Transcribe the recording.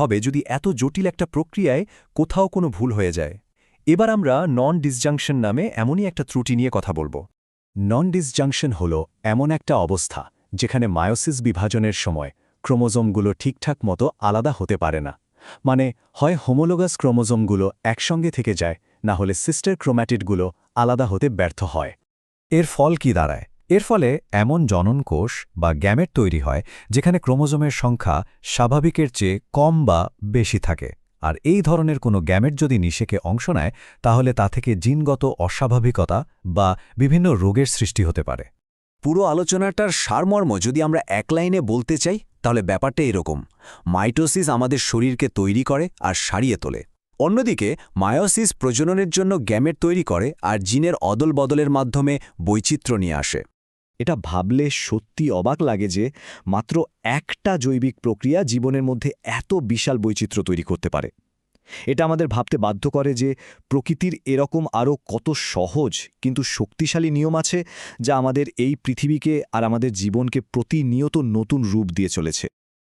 হবে যদি এত জটিল একটা প্রক্রিয়ায় কোথাও কোনো ভুল হয়ে যায়। এবার আমরা নন ডিসজাংশন নামে এমনই একটা ত্রুটি নিয়ে কথা বলবো। নন ডিসজাংশন হল এমন একটা অবস্থা যেখানে মায়োসিস বিভাজনের সময় ক্রোমোজোমগুলো ঠিকঠাক মতো আলাদা হতে পারে না। মানে হয় হোমোলোগাস ক্রোমোজোমগুলো একসঙ্গে থেকে যায়, না হলে সিস্টার ক্রোম্যাটিডগুলো আলাদা হতে ব্যর্থ হয়। এর ফল কি দাঁড়ায়? এর ফলে এমন জননকোষ বা গ্যামেট তৈরি হয় যেখানে ক্রোমোজোমের সংখ্যা স্বাভাবিকের চেয়ে কম বা বেশি থাকে। আর এই ধরনের কোনো গ্যামেট যদি নিষেকে অংশ নেয় তাহলে তা থেকে জিনগত অস্বাভাবিকতা বা বিভিন্ন রোগের সৃষ্টি হতে পারে। পুরো আলোচনাটার সারমর্ম যদি আমরা এক লাইনে বলতে চাই তাহলে ব্যাপারটা এরকম: মাইটোসিস আমাদের শরীরকে তৈরি করে আর সারিয়ে তোলে। অন্যদিকে মায়োসিস প্রজননের জন্য গ্যামেট তৈরি করে আর জিনের অদল বদলের মাধ্যমে বৈচিত্র্য নিয়ে আসে। এটা ভাবলে সত্যি অবাক লাগে যে মাত্র একটা জৈবিক প্রক্রিয়া জীবনের মধ্যে এত বিশাল বৈচিত্র্য তৈরি করতে পারে। এটা আমাদের ভাবতে বাধ্য করে যে প্রকৃতির এরকম আরও কত সহজ কিন্তু শক্তিশালী নিয়ম আছে যা আমাদের এই পৃথিবীকে আর আমাদের জীবনকে প্রতিনিয়ত নতুন রূপ দিয়ে চলেছে।